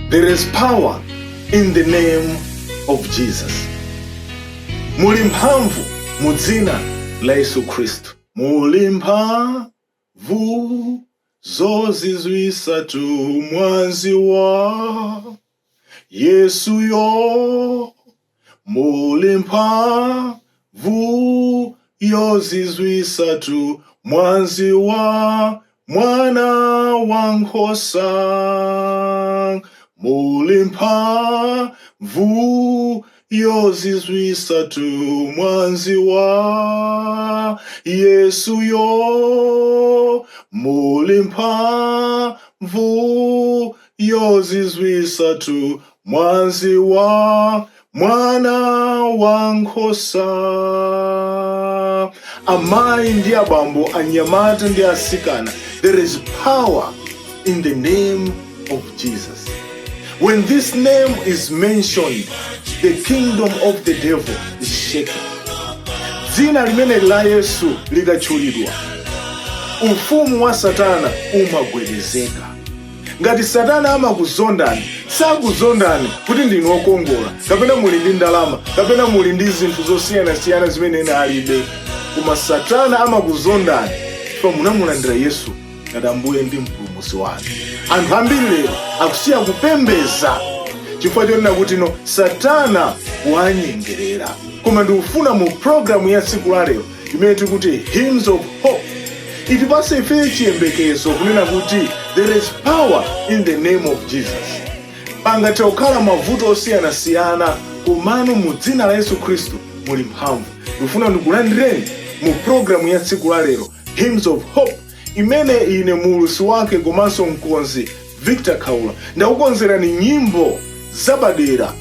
There is power in the name of Jesus. Muli mphamvu mu dzina la Yesu Khristu. Muli mphamvu zozizwisa tu mwazi wa Yesu yo. Muli mphamvu yozizwisa tu mwazi wa mwana wa nkhosa. Muli mphamvu yozizwisa tu mwazi wa Yesu yo. Muli mphamvu yozizwisa tu mwazi wa mwana wa nkhosa. Amayi ndi abambo, anyamata ndi asikana, there is power in the name of Jesus. When this name is mentioned, the kingdom of the devil is shaken. Dzina limene la Yesu likatchulidwa, ufumu wa Satana umagwedezeka. Ngati Satana amakuzondani, sakuzondani kuti ndinu okongola, kapena muli ndi ndalama, kapena muli ndi zinthu zosiyana-siyana zimene ena alibe. Koma Satana amakuzondani chifukwa munamulandira Yesu ngati Ambuye ndi Mpulumutsi wanu. Anthu ambiri lero akusiya kupembeza chifukwa chonena kuti Satana wanyengerera. Koma ndikufuna mu programu ya tsiku la lero imene tikuti Hymns of Hope, itipase ife chiyembekezo kunena kuti there is power in the name of Jesus. Pangathe kukhala mavuto osiyana-siyana, komano mu dzina la Yesu Khristu muli mphamvu. Ndikufuna ndikulandireni mu programu ya tsiku la lero Hymns of Hope, imene ine mulusi wake komanso mkonzi Victor Kaula ndakukonzerani nyimbo zapadera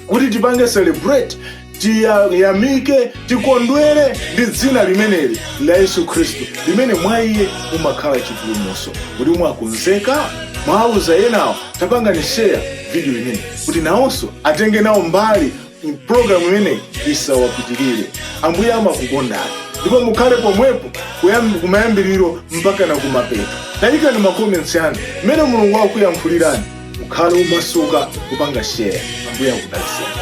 kuti tipange celebrate, tiyamike, tikondwere ndi dzina limeneli la Yesu Khristu, limene mwa iye mumakhala chipulumutso. Kuti mwakonzeka, mwauza enawo, tapangani share video imene kuti nawonso atenge nawo mbali program imene isawapitirire. Ambuye amakukondani ndipo mukhale pomwepo kumayambiriro mpaka na kumapeto. Tayikani ma comments anu mmene Mulungu akuyankhulirani, mukhale umasuka kupanga share. Ambuye akudalitseni.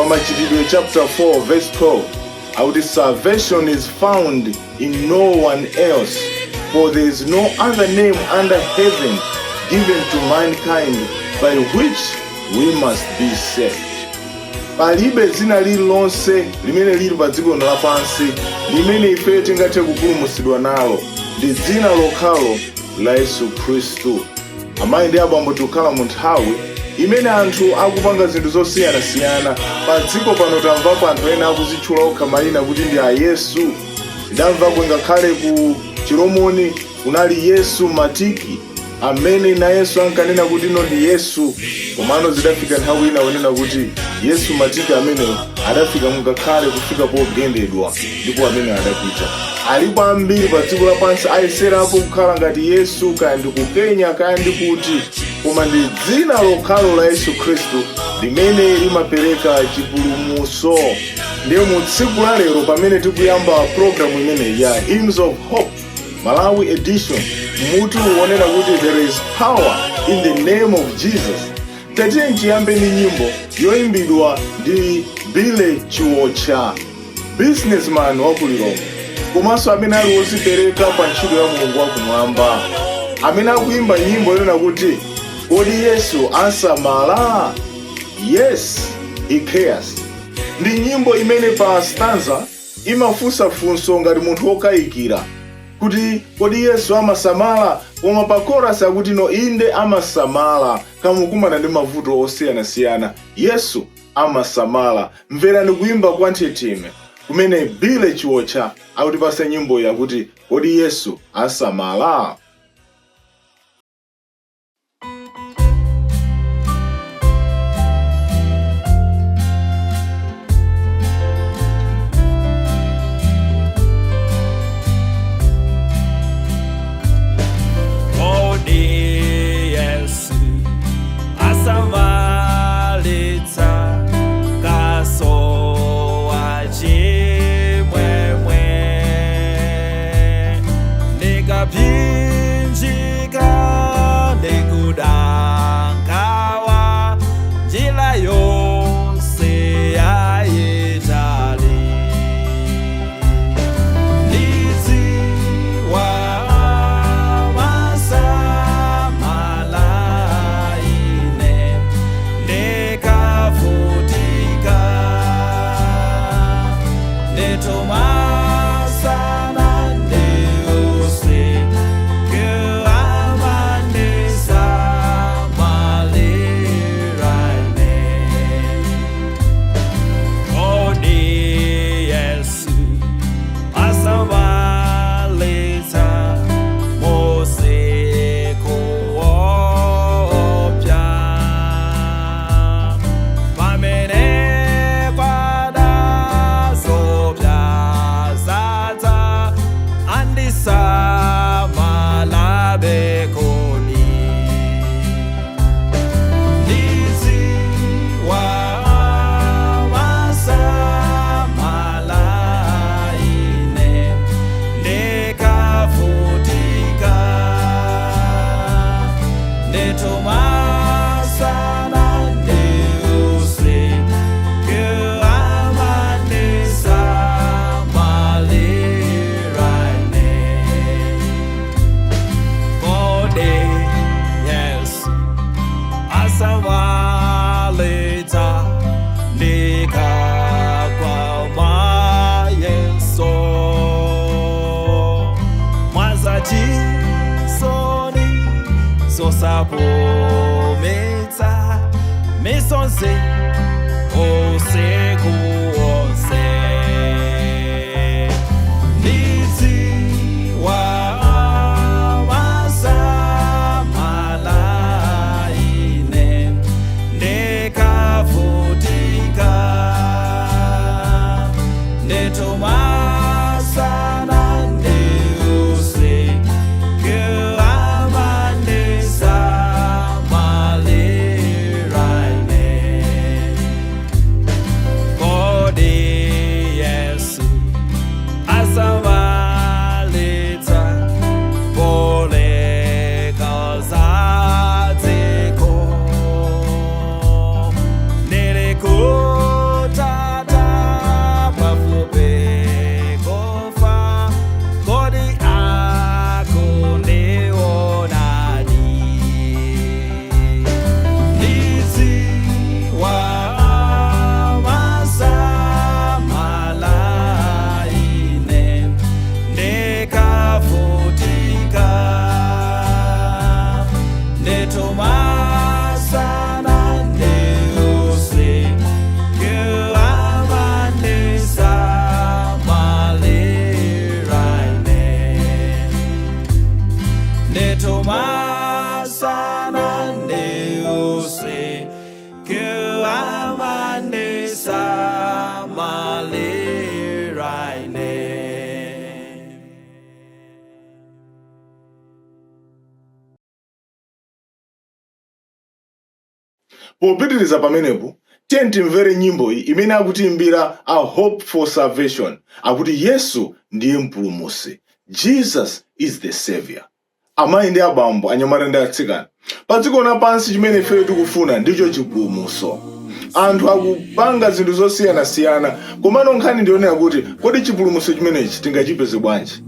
Machitidwe chapter 4 verse 12, our salvation is found in no one else, for there is no other name under heaven given to mankind by which we must be saved. Palibe dzina lililonse limene lili pa dziko lapansi limene ife tingathe kupulumutsidwa nalo, ndi dzina lokhalo la Yesu Khristu. Amayi ndi abambo, tikukhala mu nthawi imene anthu akupanga zinthu zosiyana-siyana. Pa dziko pano tamvapo anthu ena akuzitchula okha mayina kuti ndi a Yesu. Ndamvapo ngakhale ku Chiromoni kunali Yesu Matiki, amene na Yesu ankanena kuti ndi Yesu. Komano zidafika nthawi ina wonena kuti Yesu Matiki ameneyo adafika ngakhale kufika pogendedwa ndipo amene adapita. Alipo ambiri pa dziko lapansi ayeserapo kukhala ngati Yesu, kaya ndi ku Kenya, kaya ndi kuti, koma ndi dzina lokhalo la Yesu Khristu limene limapereka chipulumutso. Ndiye mu tsiku la lero pamene tikuyamba programu imene ya Hymns of Hope Malawi edition, mutu wonena kuti there is power in the name of Jesus. Tatiye tiyambe ndi nyimbo yoimbidwa ndi Bile Chiwocha, businessman wa ku Lilongwe, komanso amene ali wozipereka pa ntchito ya Mulungu wakumwamba, amene akuimba nyimbo yonena kuti kodi Yesu asamala? Yes, he cares. Ndi nyimbo imene pa stanza imafunsa funso ngati munthu okayikira kuti kodi Yesu amasamala, koma pa chorus akuti inde amasamala kamukumana ndi mavuto osiyana-siyana. Yesu amasamala. Mverani kuimba kwa ntheteme kumene Bile Chiwocha akutipasa nyimbo yakuti kodi Yesu asamala. asawaleta ndikakwa mwa Yesu mwazati soni zosapometsa misonzi usiku wonse ndidziwa wasamala ine ndikavutika nditomasana ndiusiku popitiriza pamenepo tiye timvere nyimbo iyi imene akutiimbira a hope for salvation akuti Yesu ndiye mpulumutsi. Jesus is the savior. Amayi ndi abambo, anyamata ndi atsikana, pa dziko lapansi chimene ife tikufuna ndicho chipulumutso. Anthu akupanga zinthu zosiyanasiyana komano nkhani ndionera kuti kodi chipulumutso chimenechi tingachipeze bwanji?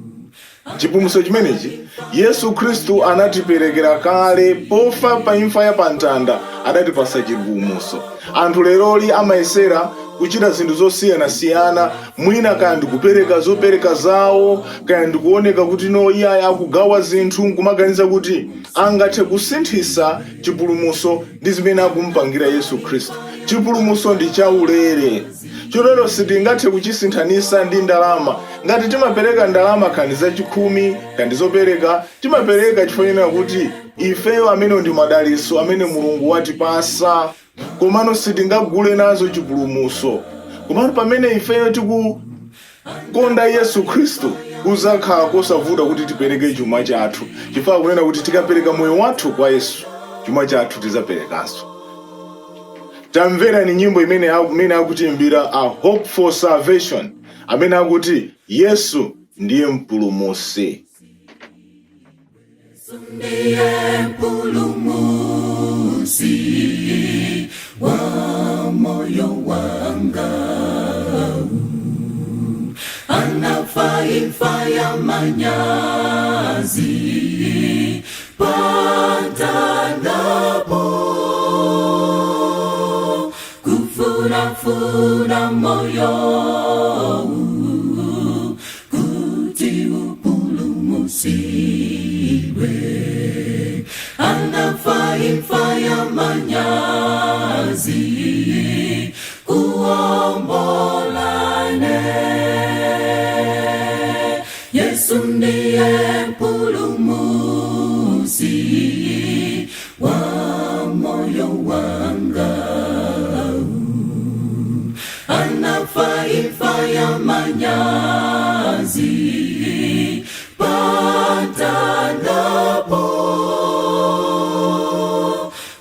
Chipulumutso chimenechi Yesu Khristu anatiperekera kale pofa pa imfa ya pamtanda, adatipasa chipulumutso. Anthu leroli amayesera kuchita zinthu zosiyanasiyana, mwina kaya ndikupereka zopereka zawo, kaya ndikuoneka kuti no iye akugawa zinthu nkumaganiza kuti angathe kusinthisa chipulumutso ndi zimene akumupangira Yesu Khristu. Chipulumutso ndi chaulere, chotero sitingathe kuchisinthanisa ndi ndalama. Ngati timapereka ndalama kandi za 10 kandi zopereka, timapereka chifukwa kuti ifeyo amene ndi madalitso amene Mulungu watipasa, komano sitingagule nazo chipulumutso. Komano pamene ifeyo tikukonda Yesu Khristu, kuzakhala kosavuta kuti tipereke chuma chathu, chifukwa kunena kuti tikapereka moyo wathu kwa Yesu, chuma chathu tizaperekanso. Tamvera ni nyimbo imene akutiimbira a hope for salvation, amene akuti Yesu ndiye mpulumutsi. Ndiye mpulumutsi wa moyo wanga, anafa imfa ya manyazi pamtandapo, kufuna moyo kuti upulumutsiwe, anafa imfa ya manyazi kuombolane. Yesu ndiye mpulumutsi wa moyo wanga, anafa imfa ya manyazi pamtandapo,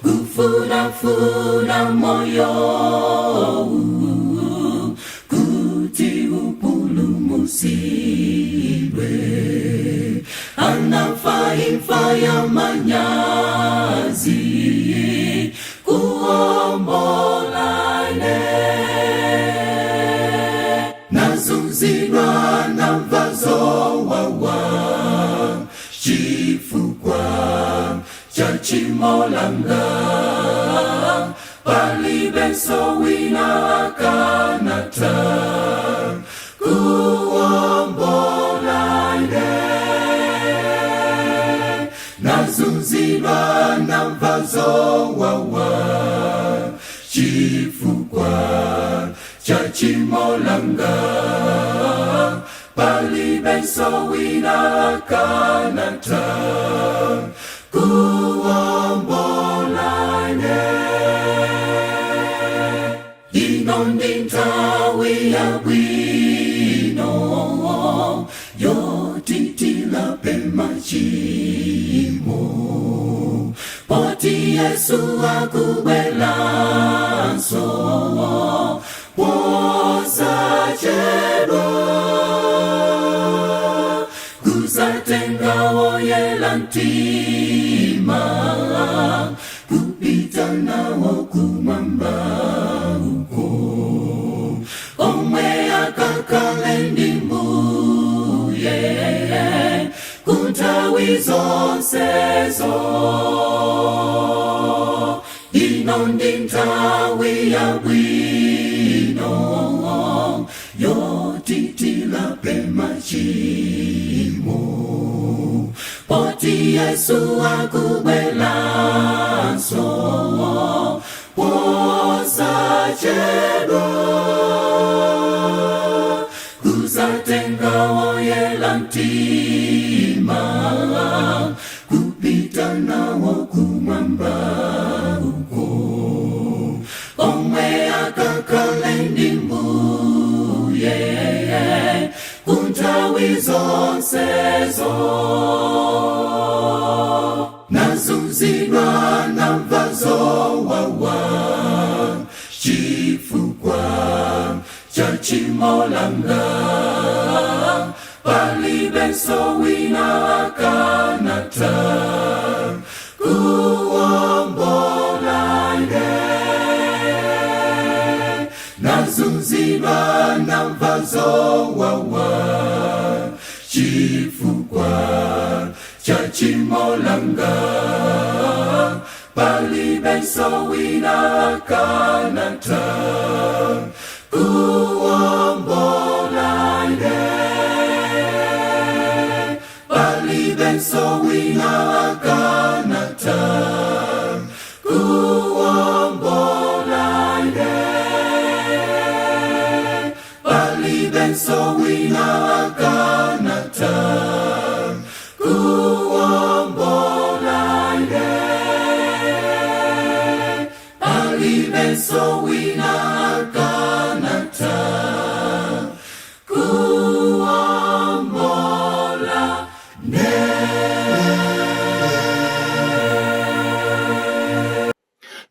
kufuna moyo kuti upulumutsiwe, anafa imfa ya manyazi kuombolane. Nazunzirwa na mvazo wawa, chifukwa cha tchimo langa, palibenso wina akanatha kuwombola ine. Nazunzidwa namva zowawa chifukwa cha tchimo langa, palibenso wina akanatha kuwombola ine. Ino ndi nthawi yabwino yoti tilape machimo, poti Yesu akubwelanso posachedwa, kuzatenga woyela mtima kupita nawo kumwamba uko, omwe akakale ndi Mbuye kunthawi zonsezo. Ino ndi nthawi yabwino yoti tilape machimo, poti Yesu akubwelanso posachedwa, kuzatenga woyela mtima kupita nawo kumwamba uko, omwe akakale ndi Mbuye kunthawi zonsezo. Nazunzidwa namva zowawa chifukwa cha tchimo langa, palibenso wina akanatha kuwombola ine. Nazunzidwa namva zowawa chifukwa cha tchimo langa, palibenso wina akanatha kuwombola ine. Palibenso wina akanatha kuwombola ine. Palibenso wina akanatha kuwombola ine. Palibenso wina akanatha kuwombola ine.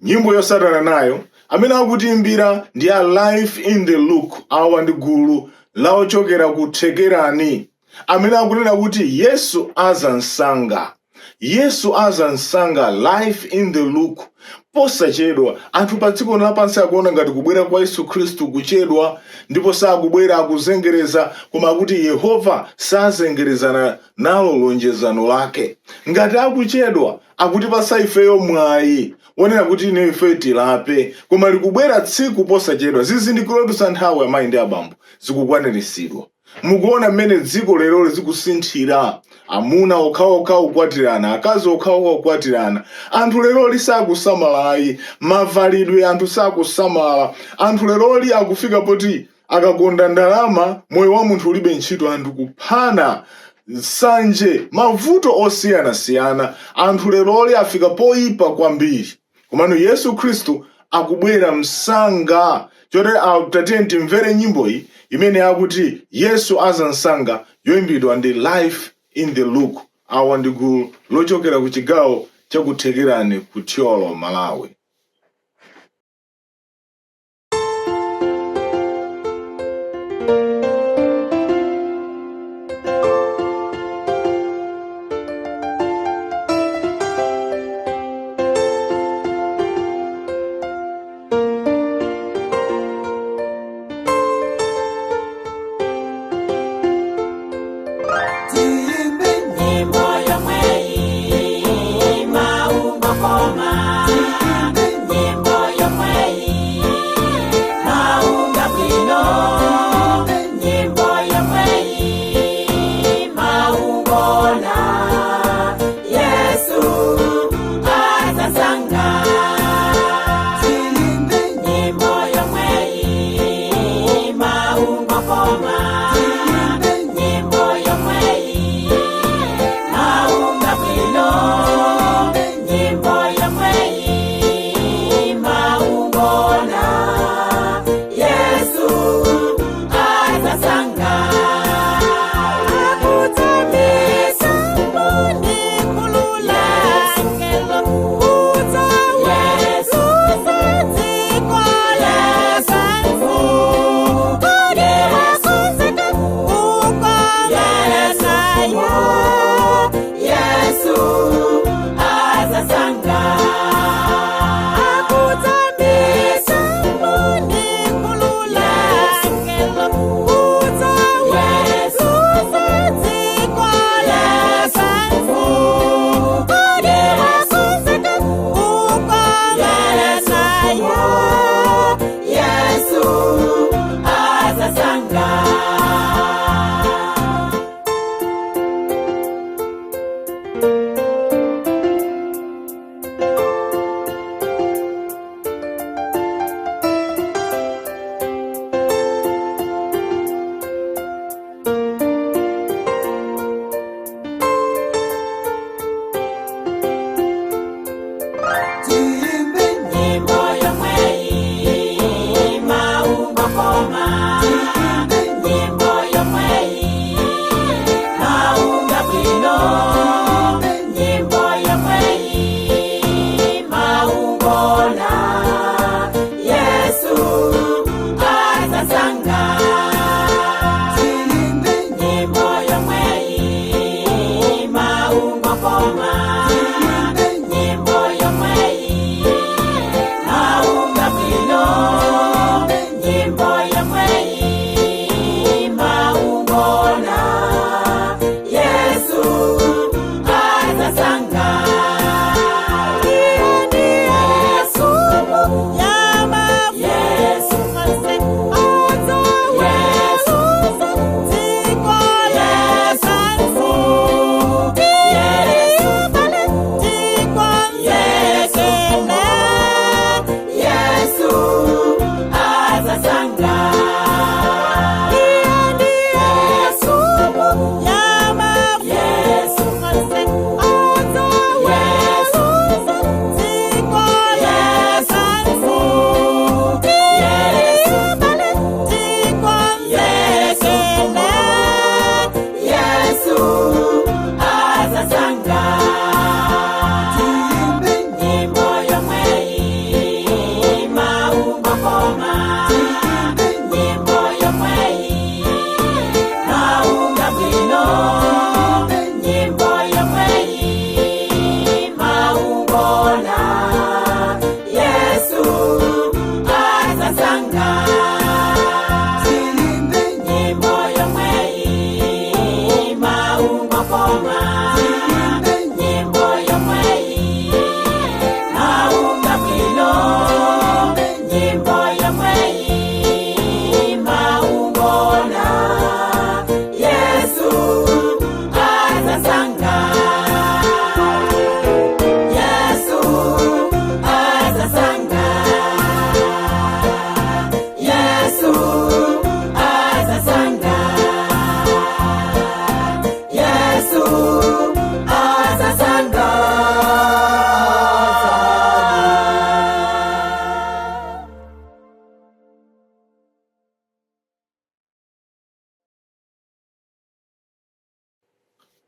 Nyimbo yosatana nayo amene akutiimbira ndi a Life in the Look, awa ndi gulu laochokera ku Thekerani, amene akunena kuti Yesu azansanga. Yesu azansanga, Life in the Look. Posachedwa anthu pa dziko lapansi akuona ngati kubwera kwa Yesu Khristu kuchedwa, ndipo sakubwera akuzengereza, koma kuti Yehova sazengerezana nalo lonjezano lake. Ngati akuchedwa akutipasa ifeyo mwayi wonena kuti ine ife tilape, koma likubwera tsiku posachedwa. Zizindikiro za nthawi amayi ndi abambo zikukwaniritsidwa. Mukuona mmene dziko lero zikusinthira, amuna okhaokha ukwatirana, akazi okhaokha ukwatirana. Anthu lero sakusamalayi, mavalidwe anthu sakusamala. Anthu lero akufika poti akakonda ndalama moyo wa munthu ulibe ntchito, anthu kuphana nsanje, mavuto osiyanasiyana. Anthu lero afika poyipa kwambiri. Komano Yesu Khristu akubwera msanga. Chotero tatiye timvere nyimbo iyi imene akuti Yesu azansanga, yoimbidwa ndi Life in the Look, awa ndi gulu lochokera ku chigawo cha ku Thekerani ku Thyolo, Malawi. Nyimbo yomwe maungo koma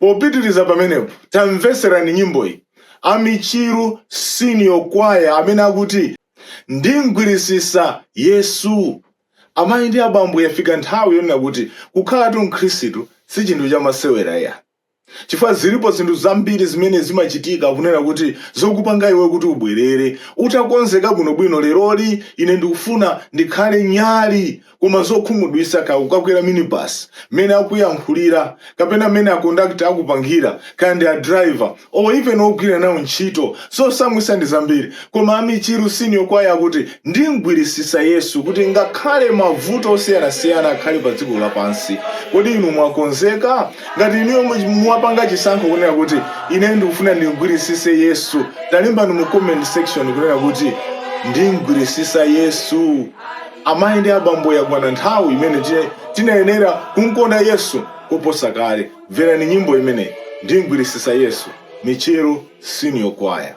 Popitiriza pamenepo tamveserani nyimbo iyi. Amichiru Senior Choir amene akuti ndimgwirisisa Yesu. Amayi ndi abambo yafika nthawi yonena kuti kukhala tu mkhristu si chinthu chamasewera ya. Chifukwa zilipo zinthu zambiri zimene zimachitika kunena kuti zokupanga iwe kuti ubwerere. Utakonzeka bwinobwino leroli ine ndikufuna ndikhale nyali koma zokhumudwisa kukakwera minibus mene akuyankhulira kapena mene akondakta akupangira kandi a driver or even ogwira nawo ntchito zosamwisa ndi zambiri. Koma Amichiru Senior Choir akuti ndimgwirisisa Yesu kuti ngakhale mavuto osiyanasiyana akhale pa dziko lapansi. Kodi inu mwakonzeka? Ngati iniyo mwapanga chisankho kunena kuti ine ndikufuna ndimgwirisise Yesu, talimbani mu comment section kunena kuti ndimgwirisisa Yesu. Amayi ndi abambo yakwana nthawi imene tinayenera kumkonda Yesu koposa kale. Mverani nyimbo imene ndimgwirisisa Yesu, Michiru Senior Choir.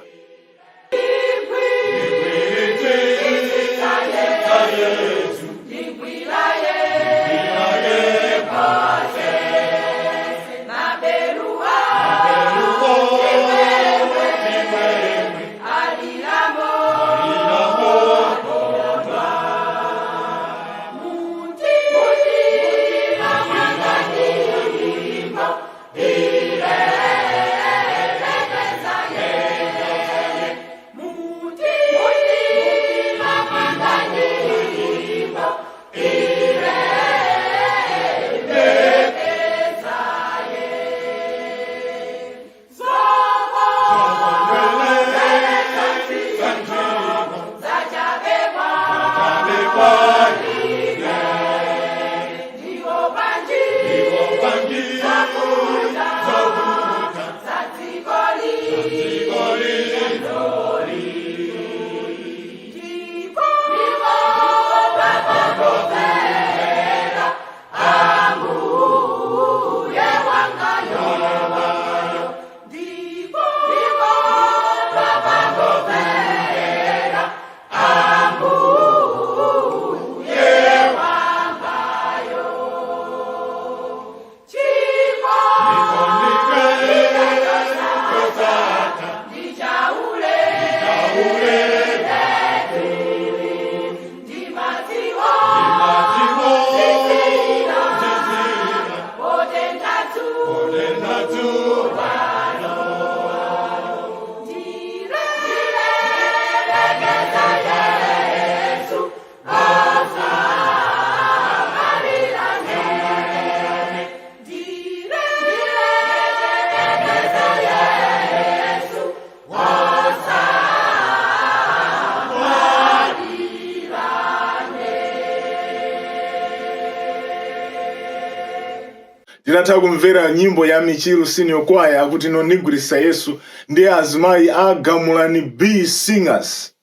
Tinataka kumvera nyimbo ya Michiru Senior Choir akuti nonigwirisisa Yesu ndi azimayi agamulani B singers.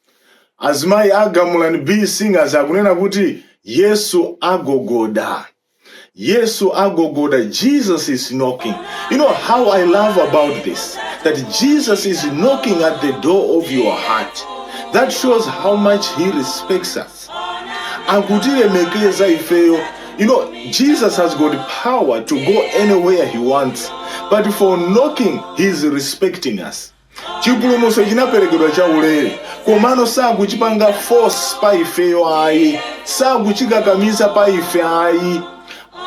Azimayi agamulani B singers akunena kuti Yesu agogoda. Yesu agogoda. Jesus is knocking. You know how I love about this? That Jesus is knocking at the door of your heart. That shows how much he respects us. Akutilemekeza ifeyo. You know, Jesus has got power to go anywhere he wants. But for knocking, he's respecting us. Chipulumutso chinaperekedwa chaulere. Komano sakuchipanga force pa ifeyo ayi. Sakuchikakamiza pa ife ayi.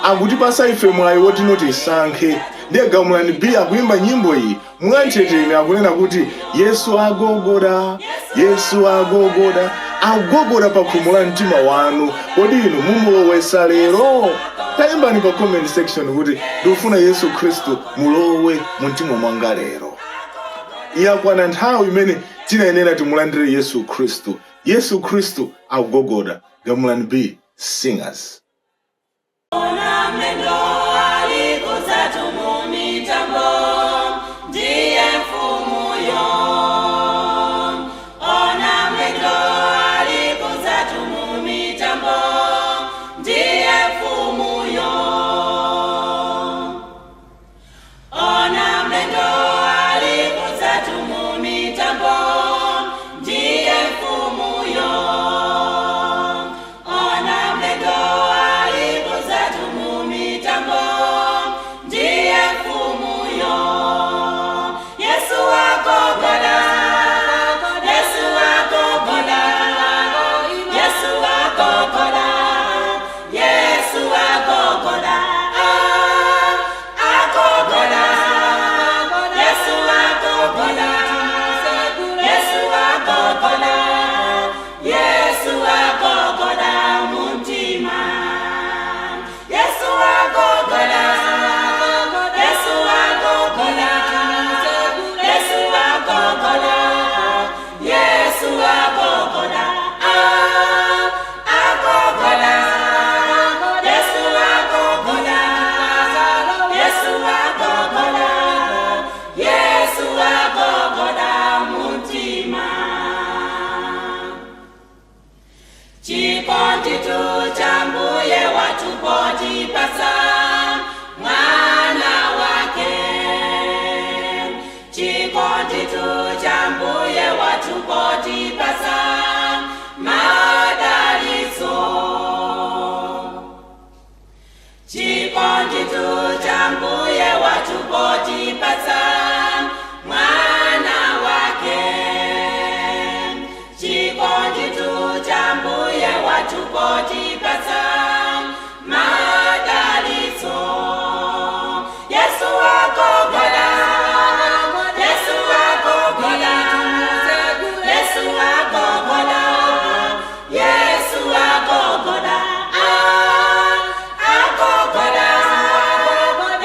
Akutipasa ife mwayi woti notisankhe. Ndiye Gamulani B akuimba nyimbo iyi mwantheteni akunena kuti Yesu agogoda, Yesu agogoda, agogoda pa khomo la mtima wanu. Kodi inu mumulowesa lero? Tayimbani pa comment section kuti ndikufuna Yesu Khristu mulowe mu mtima mwanga lero. Iyakwana nthawi imene tinayenera timulandire Yesu Khristu. Yesu Khristu agogoda. Gamulani B singers. Chikondi cha Mbuye watupotipasa mwana wake. Chikondi cha Mbuye watupotipasa madalitso. Chikondi cha Mbuye watupotipasa mwana wake. Chikondi cha Mbuye watupotipasa madalitso. Yesu agogoda, Yesu agogoda, Yesu agogoda, Yesu agogoda, agogoda,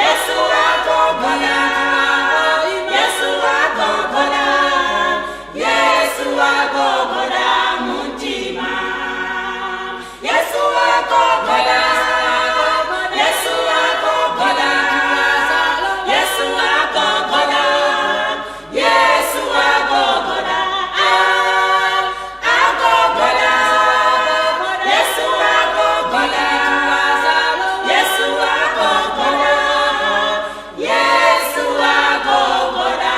Yesu agogoda, Yesu agogoda, Yesu agogoda muntima. Yesu agogoda, Yesu agogoda, Yesu agogoda, Yesu agogoda, agogoda, Yesu agogoda, Yesu agogoda, Yesu agogoda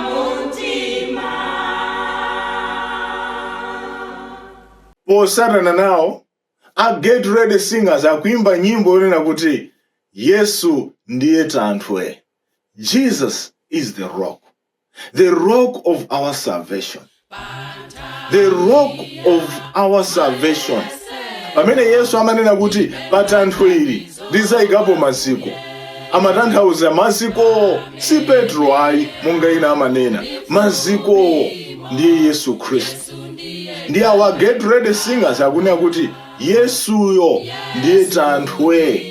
muntima. Posatana nawo a Get Ready Singers akuimba nyimbo yonena kuti Yesu ndiye Thanthwe. Jesus is the rock of our salvation, the rock of our salvation. Pamene Yesu amanena kuti pa Thanthwe ili ndizayikapo maziko, amatanthauza maziko si Petro ayi monga ina amanena, maziko ndiye Yesu Kristu. Ndi our Get Ready Singers akunena kuti Yesuyo ndiye Thanthwe.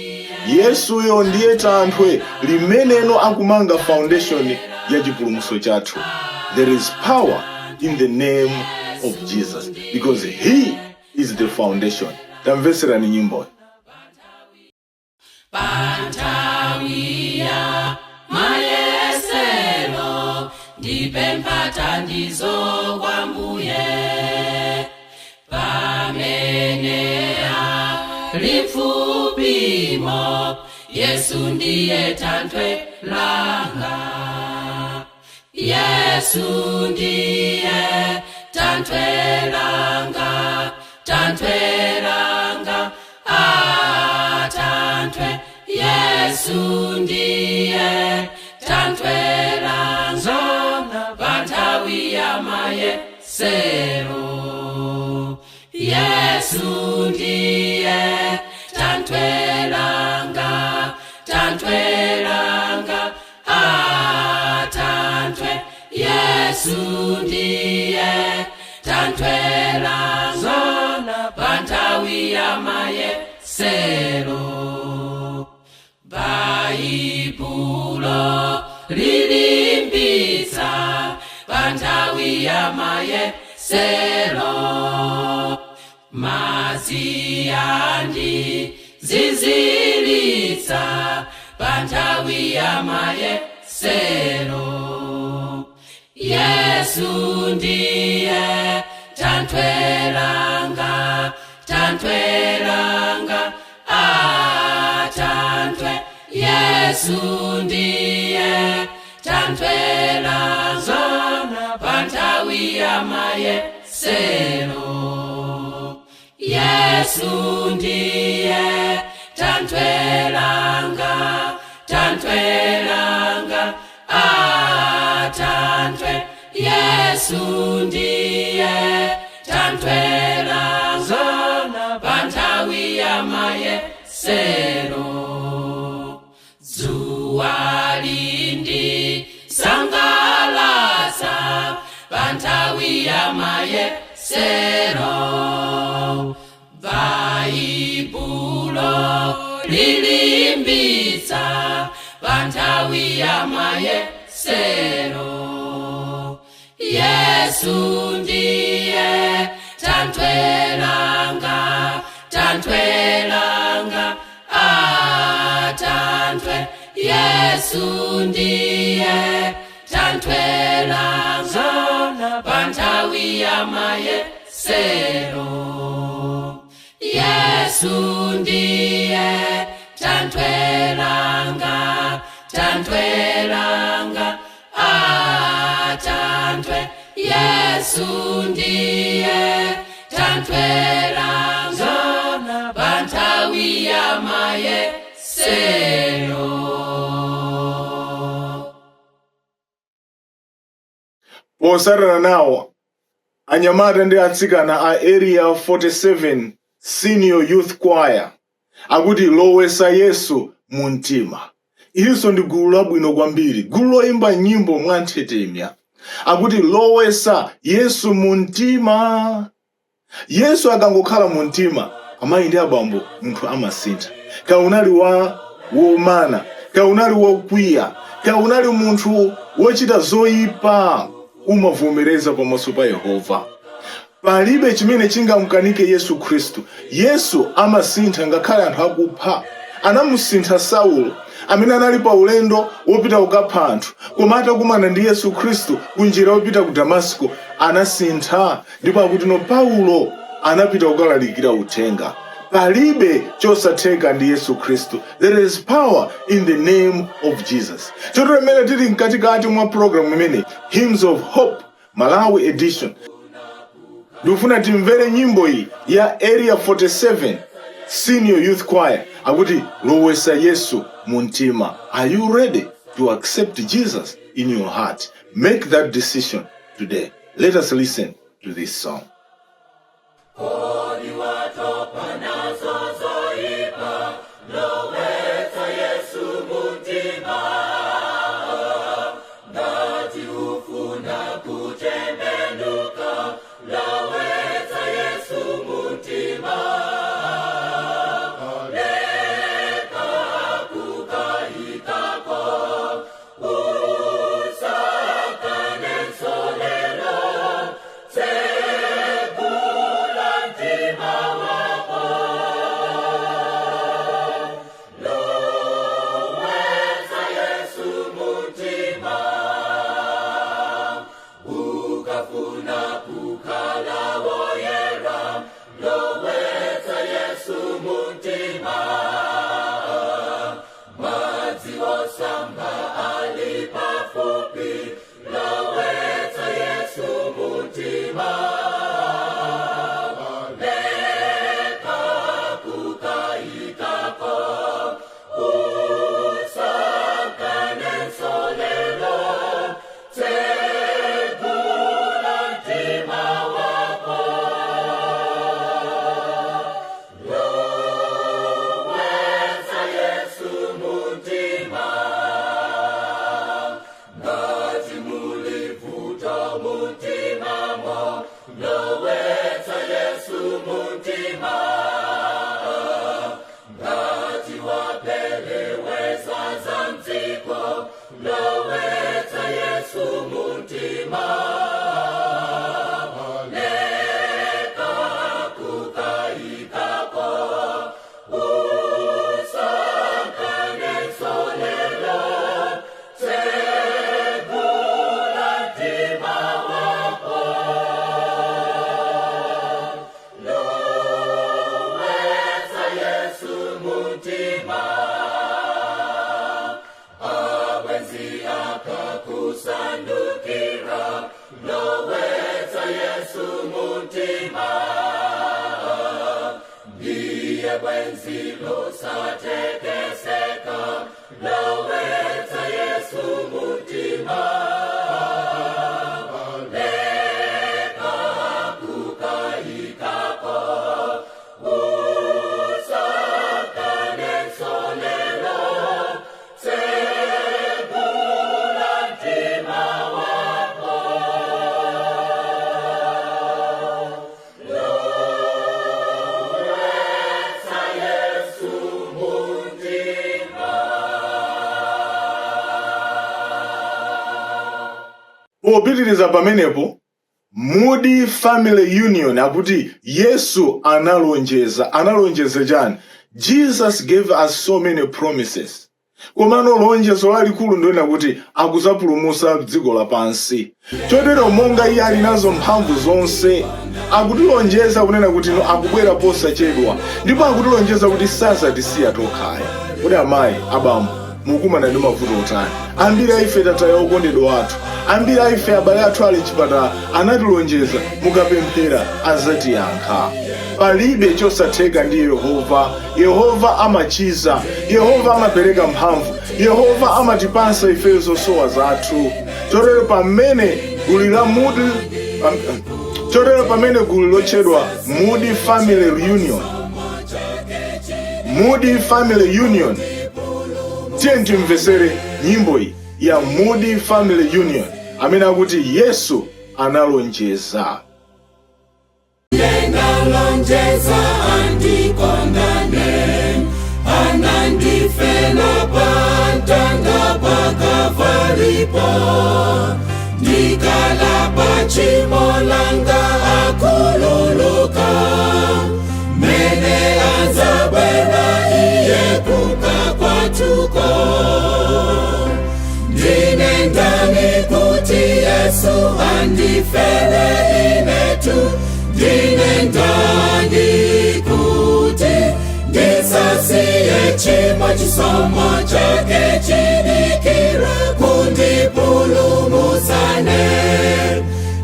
Yesuyo ndiye Thanthwe limeneno akumanga foundation ya chipulumutso chathu. There is power in the name of Jesus because he is the foundation. Tamveserani nyimbo. Pantawia mayesero ndipempha thandizo kwa Mbuye. Pamenea lifupimo Yesu ndiye Thanthwe langa. Yesu ndiye Thanthwe langa, Thanthwe langa, Thanthwe. Yesu ndiye Thanthwe langa, pantawia mayesero. Yesu ndiye Thanthwe langa, Thanthwe langa, Thanthwe. Yesu ndiye Thanthwe langa, pantawia mayesero. Baibulo lilimbitsa pantawia mayesero. Maziyandi zizilitsa pantawia mayesero. Yesu ndiye Thanthwe langa, Thanthwe langa, Thanthwe. Yesu ndiye Thanthwe langa, pantawia mayesero. Yesu ndiye Thanthwe langa, Thanthwe langa, Thanthwe. Yesu ndiye Thanthwe langa, pantawia mayesero. Zuwa lindi sangalasa pantawia mayesero. Baibulo lilimbitsa pantawia mayesero. Yesu ndiye Thanthwe langa, Thanthwe langa, Thanthwe. Yesu ndiye Thanthwe langa, pantawia mayesero. Yesu ndiye tantweranga pantawi ya mayesero. Posarana nawo anyamata ndi atsikana a area 47 senior youth choir akuti lowesa Yesu mu mtima. Ilinso ndi gulu labwino kwambiri, gulu loimba nyimbo mwanthetemya. Akuti lowesa Yesu mu mtima. Yesu akangokhala mu mtima, amayi ndi abambo munthu amasintha. Kaunali womana, kaunali wokwiya, kaunali munthu wochita zoyipa, umavomereza pamaso pa Yehova. Palibe chimene chingamukanike Yesu Khristu. Yesu amasintha ngakhale anthu akupha. Anamusintha Saulo amene anali pa ulendo wopita kukapha anthu, koma atakumana ndi Yesu Khristu kunjira wopita ku Damasiko anasintha, ndipo akuti no Paulo anapita kukalalikira uthenga. Palibe chosatheka ndi Yesu Khristu. There is power in the name of Jesus. Chotero mmene tili mkatikati mwa program imene Hymns of Hope Malawi edition, ndikufuna timvere nyimbo iyi ya area 47 senior youth choir akuti lowesa Yesu mu mtima. Are you ready to accept Jesus in your heart? Make that decision today. Let us listen to this song. Popitiriza pamenepo, Moody Family Union akuti Yesu analonjeza chani. Jesus gave us so many promises. Komano lonjezo lalikulu ndiyena kuti akuzapulumutsa dziko lapansi. Chotero monga iye ali nazo mphamvu zonse, akutilonjeza kunena kuti akubwera posachedwa, ndipo akutilonjeza kuti sazatisiya tokha. Kodi amayi, abambo, mukumana ndi mavuto otani. Ambiri aife tataya okondedwa athu, ambiri aife abale athu ali chipatala anatilonjeza mukapemphera azatiyankha. Palibe chosatheka ndi Yehova. Yehova amachiza, Yehova amapereka mphamvu, Yehova amatipasa ife zosowa zathu. Chotero pamene gulu lotchedwa Moody Family Reunion, Moody Family Union, tiye timvesere nyimbo iyi ya Moody Family Union amene akuti Yesu analonjeza. Lonjeza andikondane, anandifela pantanda pakavalipo, ndikala pachimolanga akululuka, mene azabwera iye kuka kwatuko. Ndine ndani kuti Yesu andifele inetu, ndine ndani kuti ndisasiye chimo chisomo chake chidikira kundipulumusane,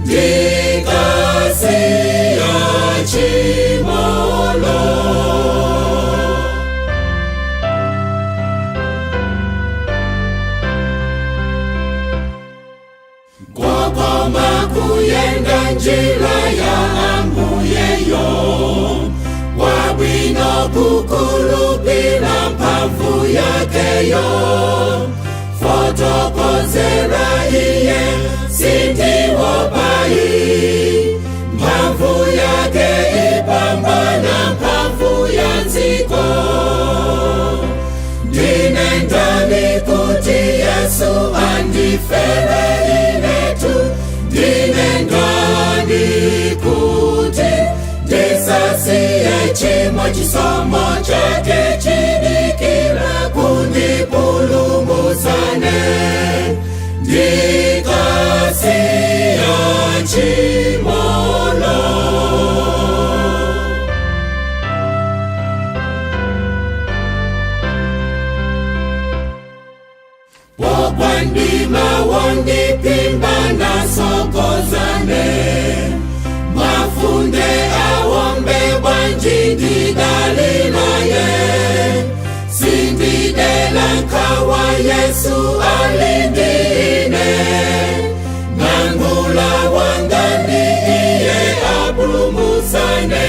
ndikasiya chimolo. Kokoma kuyenda njira ya Ambuyeyo, wabwino kukulupira mphamvu yakeyo, fotokozera iye sindiopai, mphamvu yake ipambana mphamvu ya nziko. Ndine ndani kuti Yesu andifele inetu, ndine ndani kuti ndisasiye chimo chisomo chake chidikira kundipulumusane, ndikasiya chimolo. Wandima wondipimba nasokozane, mafunde awombe bwanji ndidalinaye, sindidela nkawa Yesu alindine, nangula wangandi iye apulumusane.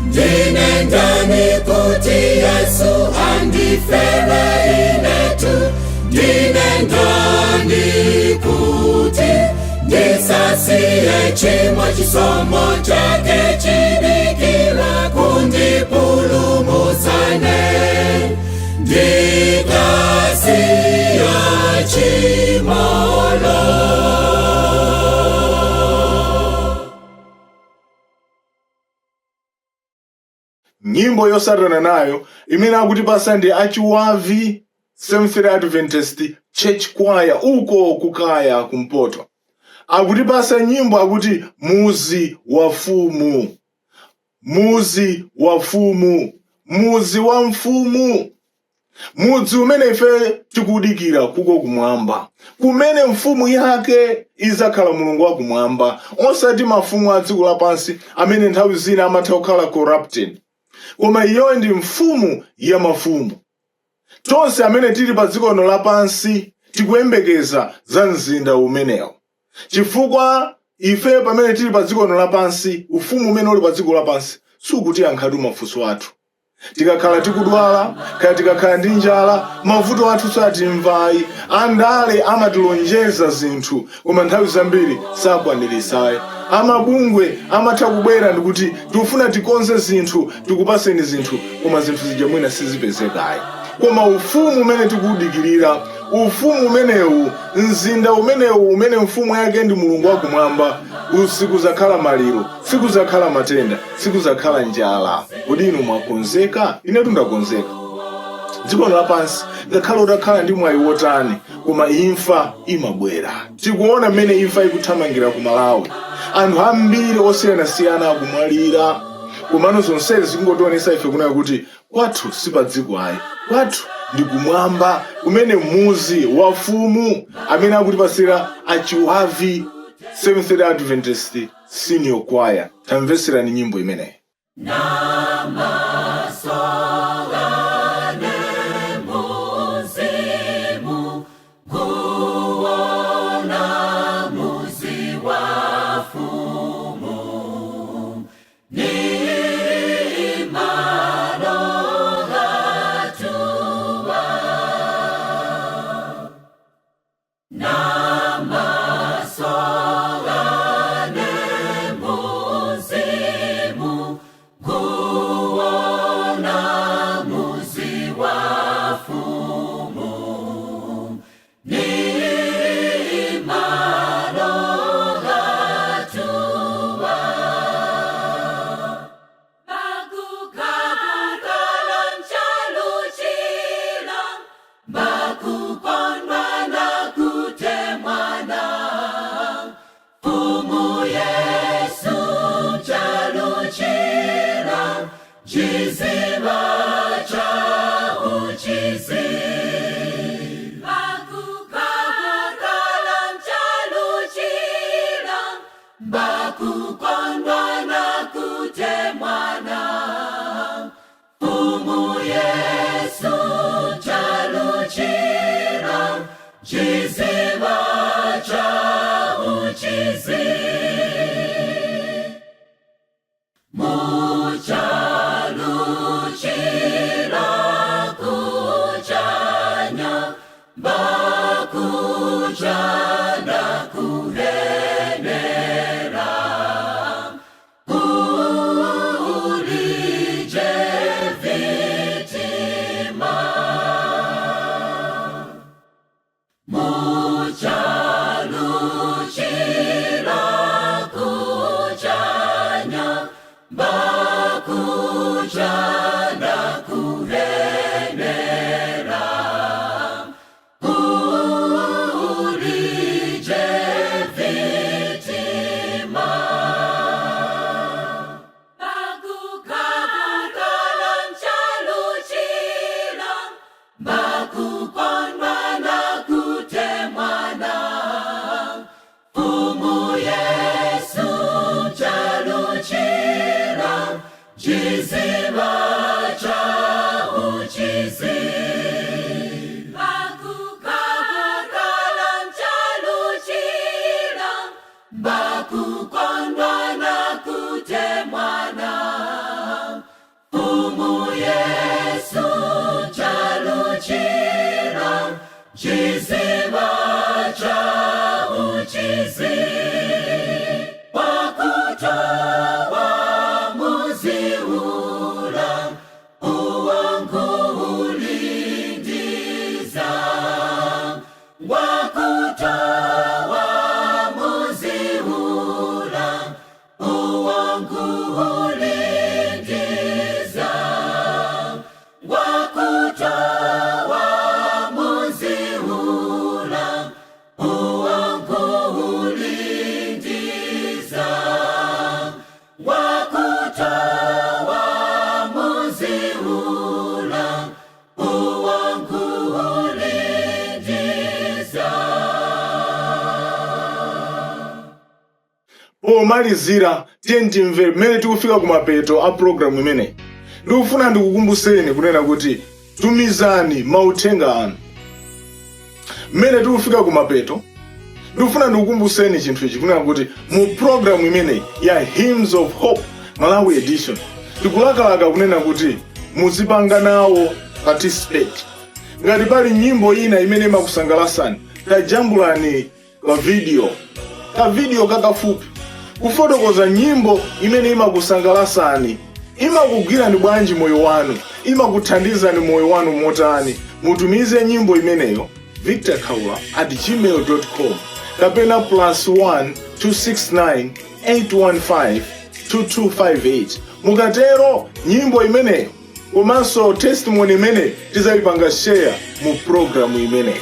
Ndine ndani kuti Yesu andifele inetu, ndine ndani kuti ndisasiye chimo chisomo chake chidikira kundipulumusane, ndikasiya chimolo. Nyimbo yosatana nayo imene akutipasa ndi achiwavi Seventh-day Adventist Church Choir uko kukaya kumpoto. Akutipasa nyimbo akuti muzi wa mfumu, muzi wa mfumu, muzi wa mfumu. Mudzi umene ife tikudikira kuko kumwamba, kumene mfumu yake izakhala Mulungu wa kumwamba, osati mafumu a dziko lapansi amene nthawi zina amatha kukhala corrupted. Koma iyo ndi mfumu ya mafumu. Tonse amene tili pa dziko lino lapansi tikuyembekeza za mzinda umenewo, chifukwa ife pamene tili pa dziko lino lapansi, ufumu umene uli pa dziko lapansi sukutiyankhatu mafunso athu. Tikakhala tikudwala, kaya tikakhala ndi njala, mavuto athu satimvayi. Andale amatilonjeza zinthu koma nthawi zambiri sakwaniritsayi. Amabungwe amatha kubwera ndikuti tikufuna tikonze zinthu, tikupaseni zinthu, koma zinthu zija mwina sizipezekayi. Koma ufumu umene tikudikirira, ufumu umenewu, mzinda umenewu umene mfumu yake ndi Mulungu wa kumwamba, sikuzakhala maliro, sikuzakhala matenda, sikuzakhala njala. Kodi inu mwakonzeka? Inetu ndakonzeka. Dziko lapansi ngakhale utakhala ndi mwayi wotani, koma imfa imabwera. Tikuona mmene imfa ikuthamangira ku Malawi. Anthu ambiri osiyanasiyana akumwalira, komano zonsezi zikungotionetsa ife kunayo kuti kwathu si pa dziko ayi, kwathu ndi kumwamba kumene muzi wa fumu amene akutipasira achiwavi Seventh-day Adventist Senior Choir. Tamveserani nyimbo imeneyi. Pomalizira timve mmene tikufika kumapeto a programu imeneyi. Ndikufuna ndikukumbuseni kunena kuti tumizani mauthenga anu. Mmene tikufika kumapeto ndikufuna ndikukumbuseni chinthu ichi kunena kuti mu programu imeneyi ya Hymns of Hope Malawi edition tikulakalaka kunena kuti muzipanga nawo participate. Ngati pali nyimbo ina imene imakusangalasani, tajambulani ka video kakafupi kufotokoza nyimbo imene imakusangalasani, imakugwirani bwanji moyo wanu, imakuthandizani moyo wanu motani. Mutumize nyimbo imeneyo victorkaula@gmail.com kapena +1 269 815 2258. Mukatero nyimbo imeneyo komanso testimony imeneyi tizayipanga share mu programu imeneyi.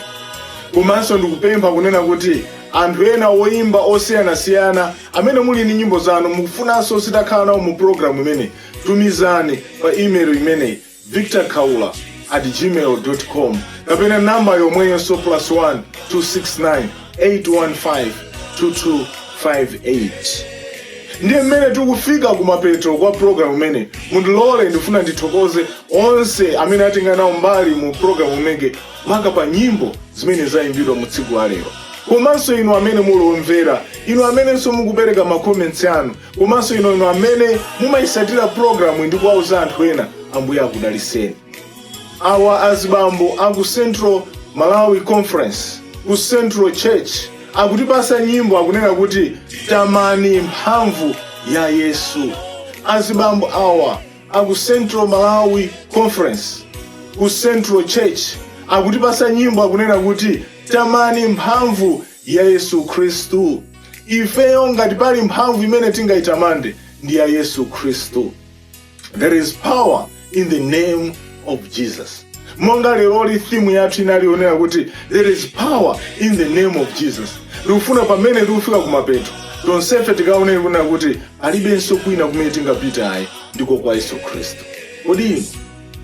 Komanso ndikupempha kunena kuti anthu ena woimba osiyanasiyana amene muli ni nyimbo zanu mukufunanso zitakhala nawo mu programu imeneyi, tumizani pa email imeneyi victorkaula@ @gmail.com kapena namba yomweyo +1 269 815 2258. Ndiye mmene tikufika kumapeto kwa program imene. Mundilole ndifuna ndithokoze onse amene atenga nawo mbali mu program imene maka pa nyimbo zimene zayimbidwa mu tsiku la lero. Komanso inu amene mulomvera, inu amenenso mukupereka makomenti anu, komanso inu amene mumayisatira program ndi kuwauza anthu ena, Ambuye akudaliseni. Awa azibambo aku Central Malawi Conference ku Central Church akutipasa nyimbo akunena kuti tamani mphamvu ya Yesu. Azibambo awa aku Central Malawi Conference ku Central Church akutipasa nyimbo akunena kuti tamani mphamvu ya Yesu Kristu. Ifeyo ngati pali mphamvu imene tingaitamande ndi ya Yesu Kristu. There is power in the name of Jesus. Monga lero theme yathu inalionera kuti there is power in the name of Jesus. Lufuna pamene tikufika kumapeto tonsefe tikaone kuna kuti alibenso kwina kumene tingapita ayi ndiko kwa Yesu Kristu. Kodi inu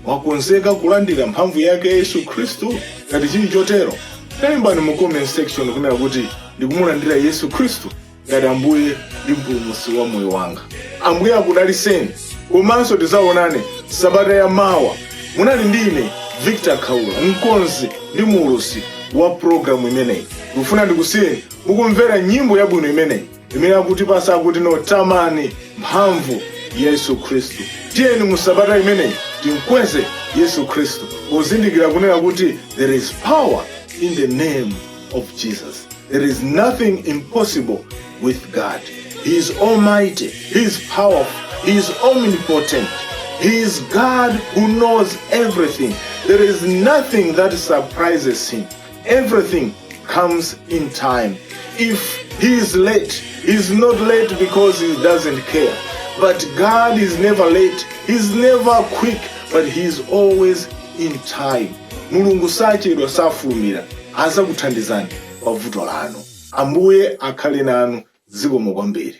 wakonzeka kulandira mphamvu yake Yesu Kristu? Ngati chili chotero taimbani mu comment section kunena kuti ndikumulandira Yesu Kristu ngati Ambuye ndi mpulumutsi wa moyo wanga. Ambuye akudaliseni. Komanso tizaonane Sabata ya mawa. Munali ndine Victor Kaula, mkonzi ndi mulusi wa programu imeneyi. Ndikufuna ndikusiyeni mukumvera nyimbo yabwino imeneyi imene akutipasa akuti no tamani mphamvu ya Yesu Kristu. Tiyeni mu Sabata imeneyi timkweze Yesu Kristu pozindikira kunena kuti there is power in the name of Jesus. There is nothing impossible with God. He is almighty, He is powerful, He is omnipotent. He is God who knows everything. There is nothing that surprises Him. Everything comes in time. If He is late, He is not late because He doesn't care. But God is never late. He's never quick, but He is always in time. Mulungu sachedwa safulumira azakuthandizani pa vuto lanu. Ambuye akhale nanu zikomo kwambiri.